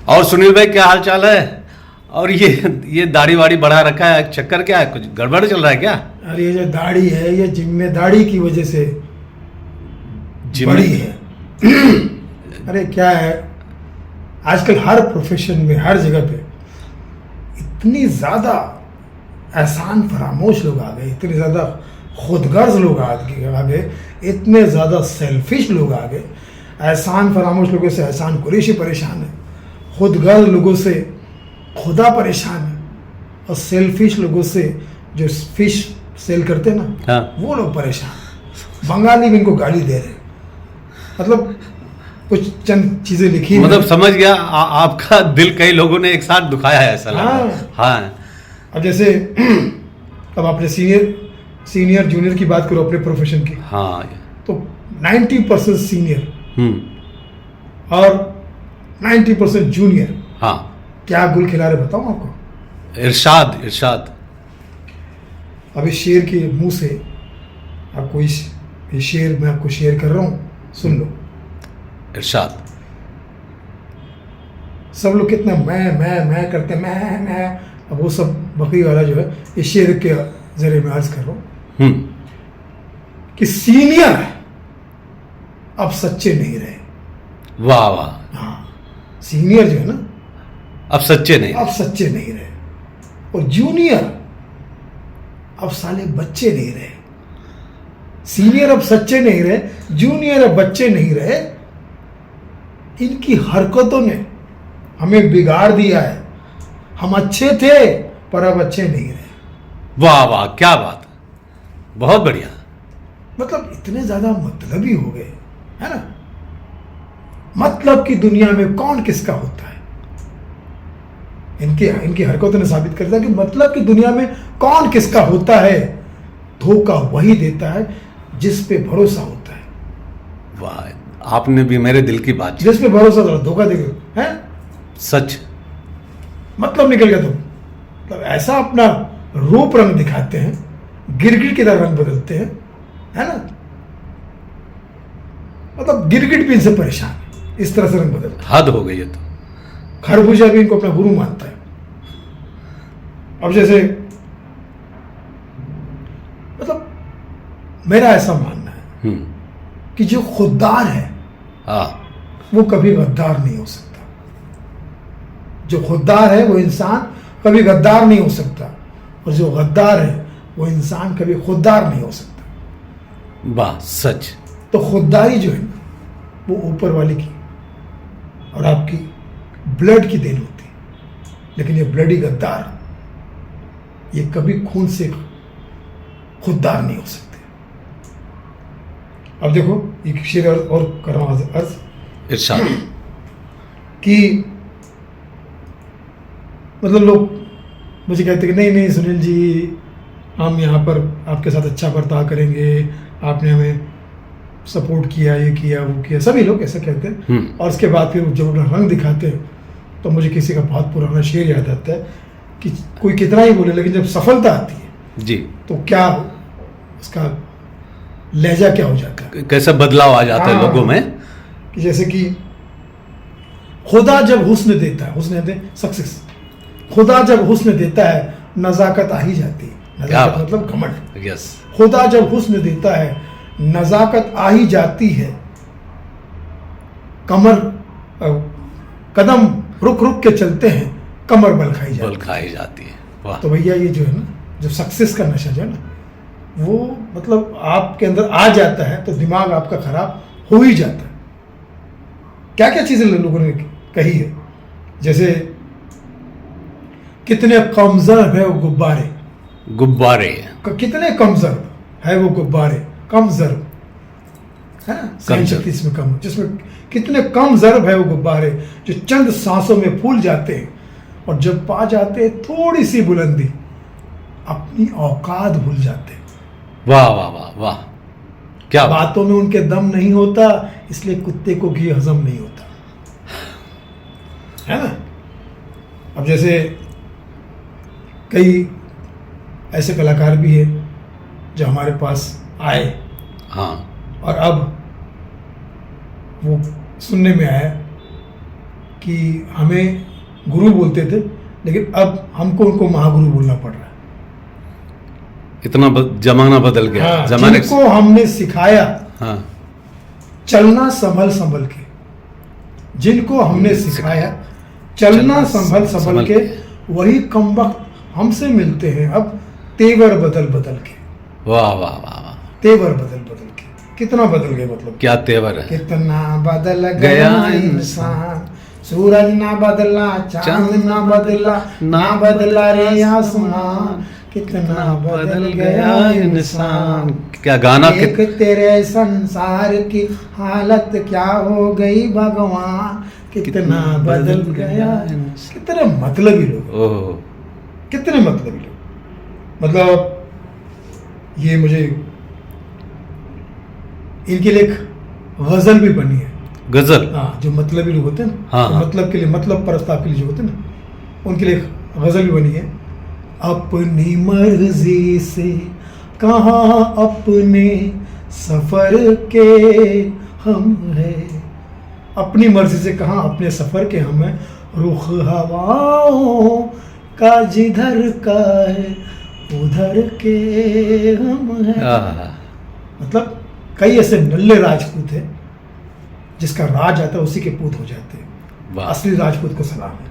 और सुनील भाई क्या हाल चाल है? और ये दाढ़ी वाड़ी बढ़ा रखा है, चक्कर क्या है? कुछ गड़बड़ चल रहा है क्या? अरे ये जो दाढ़ी है ये जिम्मेदारी की वजह से बड़ी है। अरे क्या है, आजकल हर प्रोफेशन में हर जगह पे इतनी ज़्यादा एहसान फरामोश लोग आ गए, इतने ज़्यादा खुदगर्ज लोग आ गए, इतने ज़्यादा सेल्फिश लोग आ गए। एहसान फरामोश लोगों से एहसान कुरैशी परेशान है, खुदगर्ज लोगों से खुदा परेशान है, और सेल्फिश लोगों से जो फिश सेल करते हैं ना, हाँ। वो लोग परेशान। बंगाली भी इनको गाली दे रहे हैं। मतलब कुछ चंद चीज़ें लिखी मतलब समझ गया, आपका दिल कई लोगों ने एक साथ दुखाया है ऐसा लग रहा है। हाँ। हाँ। अब जैसे अब आपने सीनियर जूनियर की बात करो अपने प्रोफेशन की, हाँ। तो 90% सीनियर हम्म। और 90% जूनियर हाँ। क्या गुल खिला रहे बताऊं आपको? इरशाद इरशाद। अब इस शेर के मुंह से आपको ये शेर मैं आपको शेयर कर रहा हूं, सुन लो। इरशाद। सब लोग कितना मैं करते हैं, मैं। अब वो सब बकरी वाला जो है, इस शेर के जरिए मैं अर्ज कर रहा हूं कि सीनियर अब सच्चे नहीं रहे। वाह वाह। हाँ, सीनियर जो है ना अब सच्चे नहीं। अब सच्चे नहीं रहे, और जूनियर अब साले बच्चे नहीं रहे। सीनियर अब सच्चे नहीं रहे, जूनियर अब बच्चे नहीं रहे। इनकी हरकतों ने हमें बिगाड़ दिया है। हम अच्छे थे पर अब अच्छे नहीं रहे। वाह वाह, क्या बात, बहुत बढ़िया। मतलब इतने ज्यादा मतलबी हो गए, है ना। मतलब की दुनिया में कौन किसका होता है, इनकी हरकतों ने साबित कर दिया कि मतलब की दुनिया में कौन किसका होता है। धोखा वही देता है जिस पे भरोसा होता है। वाह, आपने भी मेरे दिल की बात। जिस पे भरोसा था धोखा दे गए हैं। सच। मतलब निकल गया तुम। मतलब ऐसा अपना रूप रंग दिखाते हैं, गिरगिट की तरह रंग बदलते हैं, है ना। मतलब गिरगिट भी इनसे परेशान है, इस तरह से रंग बदलते हैं। हद हो गई है तो। खरबूजा भी इनको अपना गुरु मानता है। अब जैसे मतलब मेरा ऐसा मानना है कि जो खुददार है हाँ, वो कभी गद्दार नहीं हो सकता। जो खुददार है वो इंसान कभी गद्दार नहीं हो सकता, और जो गद्दार है वो इंसान कभी खुददार नहीं हो सकता। वाह सच। तो खुददारी जो है ना, वो ऊपर वाले की और आपकी ब्लड की देन होती है। लेकिन ये ब्लडी गद्दार, ये कभी खून से खुददार नहीं हो सकते। अब देखो एक शेर और कर रहा हूं अर्ज। इरशाद। कि मतलब लोग मुझे कहते कि नहीं सुनील जी, हम यहाँ पर आपके साथ अच्छा बर्ताव करेंगे, आपने हमें सपोर्ट किया, ये किया वो किया, सभी लोग ऐसा कहते हैं। और उसके बाद फिर जब अपना रंग दिखाते हैं तो मुझे किसी का बहुत पुराना शेर याद आता है कि कोई कितना ही बोले, लेकिन जब सफलता आती है जी तो क्या उसका लहजा क्या हो जाता है, कैसा बदलाव आ जाता है लोगों में। कि जैसे कि खुदा जब हुस्न देता है, हुस्न दे सक्सेस, खुदा जब हुस्न देता है नजाकत आ ही जाती है। नजाकत मतलब घमंड। यस। खुदा जब हुस्न देता है नजाकत आ ही जाती है। कदम रुक रुक के चलते हैं, कमर बल खाई जाती है। वाह। तो भैया ये जो है ना, जो सक्सेस का नशा जो है ना, वो मतलब आपके अंदर आ जाता है तो दिमाग आपका खराब हो ही जाता है। क्या क्या चीजें लोगों ने कही है, जैसे कितने कमजोर है वो गुब्बारे, कितने कमजोर है वो गुब्बारे, कम ज़र्ब है ना, सहन शक्ति इसमें कम, जिसमें कितने कम ज़र्ब है वो गुब्बारे जो चंद सांसों में फूल जाते हैं, और जब पा जाते हैं थोड़ी सी बुलंदी अपनी औकात भूल जाते हैं। वाह वाह वाह वाह, क्या बातों में उनके दम नहीं होता, इसलिए कुत्ते को घी हजम नहीं होता, है ना। अब जैसे कई ऐसे कलाकार भी हैं जो हमारे पास आए, हाँ, और अब वो सुनने में आया कि हमें गुरु बोलते थे, लेकिन अब हमको उनको महागुरु बोलना पड़ रहा है। इतना जमाना बदल गया। हाँ, जमाने जिनको हमने सिखाया हाँ चलना संभल संभल के, जिनको हमने सिखाया चलना संभल संभल के, वही कमबख्त हमसे मिलते हैं अब तेवर बदल बदल के। वाह वाह वाह वाह, तेवर बदल बदल के, कितना बदल गए, मतलब क्या तेवर है। कितना बदल गया इंसान, सूरज ना बदला, चांद ना बदला, ना बदला रे आसमान, कितना बदल गया इंसान। क्या गाना एक तेरे संसार की हालत क्या हो गई भगवान, कितना बदल गया। कितने मतलबी लोग, ओह कितने मतलबी लोग। मतलब ये मुझे इनके लिए एक गजल भी बनी है। गजल, हाँ, जो मतलबी लोग होते हैं ना, हाँ, तो हाँ। मतलब के लिए, मतलब प्रस्ताव के लिए जो होते हैं ना, उनके लिए एक गजल भी बनी है। अपनी मर्जी से कहाँ अपने सफर के हम हैं, अपनी मर्जी से कहाँ अपने सफर के हम हैं, रुख हवाओं का जिधर का है उधर के हम हैं। आहा, मतलब कई ऐसे नल्ले राजपूत हैं जिसका राज आता है उसी के पूत हो जाते हैं। वाह। असली राजपूत को सलाम है,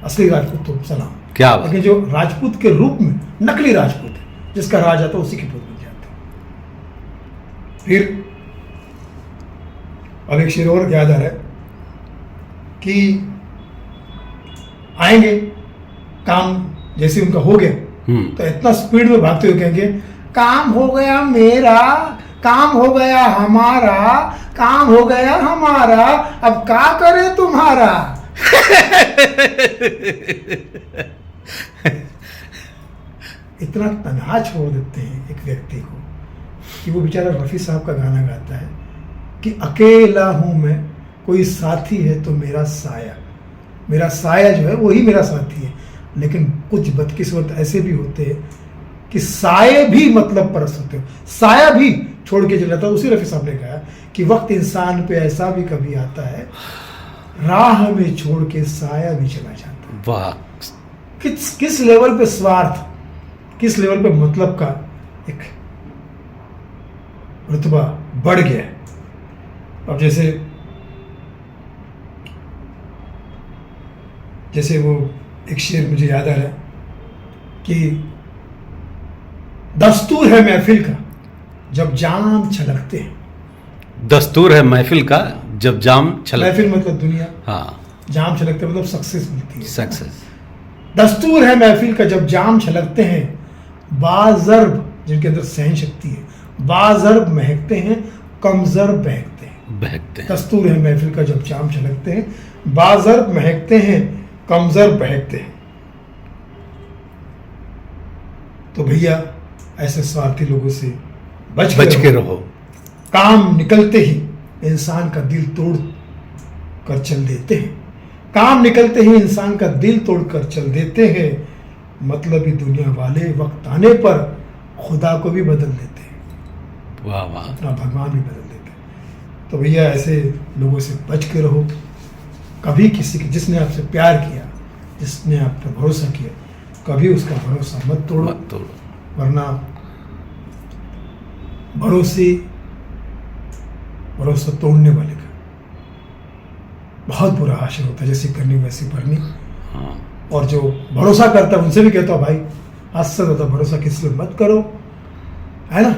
असली राजपूत को सलाम। क्या बात। लेकिन जो राजपूत के रूप में नकली राजपूत है, जिसका राज आता है उसी के पूत बन जाते हैं। फिर अब एक शेर और याद आ रहा है कि आएंगे, काम जैसे उनका हो गया तो इतना स्पीड में भागते हुए कहेंगे, काम हो गया मेरा, काम हो गया हमारा, काम हो गया हमारा, अब क्या करे तुम्हारा। इतना तन्हा छोड़ देते हैं एक व्यक्ति को कि वो बेचारा रफ़ी साहब का गाना गाता है कि अकेला हूं मैं, कोई साथी है तो मेरा साया, मेरा साया जो है वही मेरा साथी है। लेकिन कुछ बदकिस्मत ऐसे भी होते हैं कि साये भी मतलब परस्त होते हो, साया भी छोड़ के चला जाता है। उसी रफ़ी साहब ने कहा कि वक्त इंसान पे ऐसा भी कभी आता है, राह में छोड़ के साया भी चला जाता है। वाह, किस लेवल पे स्वार्थ, किस लेवल पे मतलब का एक रुतबा बढ़ गया है। अब जैसे वो एक शेर मुझे याद आ रहा है कि दस्तूर है महफिल का जब जाम छलकते हैं, दस्तूर है महफिल का जब जाम छलक, महफिल मतलब दुनिया, हाँ, जाम छलकते मतलब सक्सेस मिलती है, सक्सेस। दस्तूर है महफिल का जब जाम छलकते हैं, बाज़र्ब जिनके अंदर सहन शक्ति है, बाज़र्ब महकते हैं, कमज़र बहकते हैं। बहकते हैं। दस्तूर है महफिल का जब जाम छलकते हैं, बाज़र्ब महकते हैं, कमज़र बहकते हैं। तो भैया ऐसे स्वार्थी लोगों से बच के रहो। काम निकलते ही इंसान का दिल तोड़ कर चल देते हैं, काम निकलते ही इंसान का दिल तोड़ कर चल देते हैं, मतलबी दुनिया वाले वक्त आने पर खुदा को भी बदल देते हैं। वाह वाह, अपना भगवान भी बदल देते हैं। तो भैया ऐसे लोगों से बच के रहो। कभी किसी के, जिसने आपसे प्यार किया, जिसने आप पर भरोसा किया, कभी उसका भरोसा मत तोड़ो, मत तोड़ो। वरना भरोसा तोड़ने वाले का बहुत बुरा हाशिर होता है। जैसी करनी वैसी भरनी। हाँ। और जो भरोसा करता है उनसे भी कहता हूँ, भाई हद से ज़्यादा भरोसा किसी पे मत करो, है ना,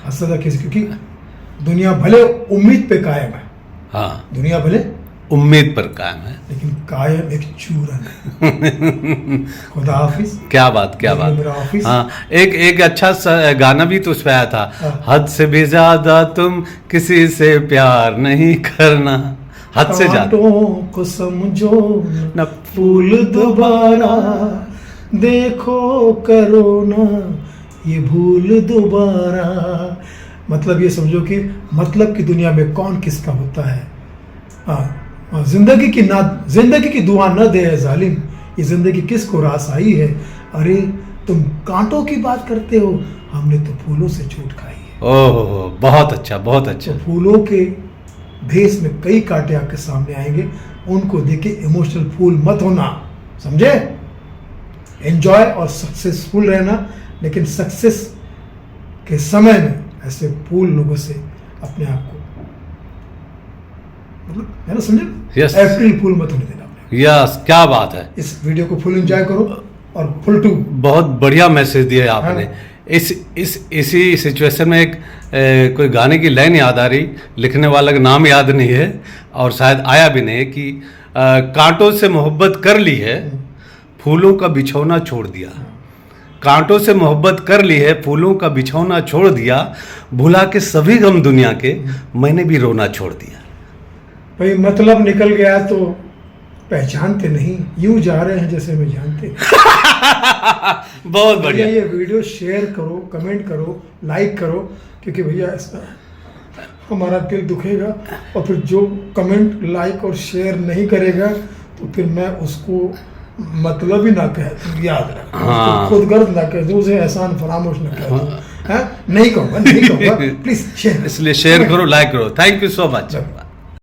हद से ज़्यादा किसी, क्योंकि दुनिया भले उम्मीद पे कायम है, हाँ, दुनिया भले उम्मीद पर कायम है, लेकिन कायम एक चूरन है। खुदा हाफिज। क्या बात, क्या बात। मेरा ऑफिस। हाँ, एक अच्छा गाना भी तो उस पे आया था, हाँ। हद से भी ज्यादा तुम किसी से प्यार नहीं करना, हद से ज्यादा कांटों को समझो न फूल दोबारा, देखो करो ना ये भूल दोबारा। मतलब ये समझो कि मतलब की दुनिया में कौन किसका होता है। हाँ, जिंदगी की दुआ न दे जालिम, ये जिंदगी किसको रास आई है। अरे तुम कांटों की बात करते हो, हमने तो फूलों से चोट खाई है। ओह, बहुत अच्छा, बहुत अच्छा। तो फूलों के भेस में कई कांटे आपके सामने आएंगे, उनको देखे इमोशनल फूल मत होना, समझे? एंजॉय और सक्सेसफुल रहना, लेकिन सक्सेस के समय में ऐसे फूल लोगों से अपने आप को, मतलब है ना, समझे? Yes. अप्रैल फूल मत होने देना अपने। यस, क्या बात है। इस वीडियो को फुल एंजॉय करो और फुल टू। बहुत बढ़िया मैसेज दिया आपने। हाँ। इसी सिचुएशन में एक कोई गाने की लाइन याद आ रही, लिखने वाला का नाम याद नहीं है और शायद आया भी नहीं, कि कांटों से मोहब्बत कर ली है, फूलों का बिछौना छोड़ दिया। कांटों से मोहब्बत कर ली है, फूलों का बिछौना छोड़ दिया, भुला के सभी गम दुनिया के, मैंने भी रोना छोड़ दिया। भाई मतलब निकल गया तो पहचानते नहीं, यूं जा रहे हैं जैसे मैं जानते। बहुत बढ़िया। ये वीडियो शेयर करो, कमेंट करो, लाइक करो, क्योंकि भैया ऐसा हमारा दिल दुखेगा, और फिर जो कमेंट, लाइक और शेयर नहीं करेगा तो फिर मैं उसको मतलब ही ना कह दूं, याद रख। हाँ। खुद गर्द ना कह दूं, उसे एहसान फरामोश ना कह दूं। हाँ? नहीं कहूँगा, नहीं कहूँगा। प्लीज शेयर, इसलिए शेयर करो, लाइक करो। Thank you so much.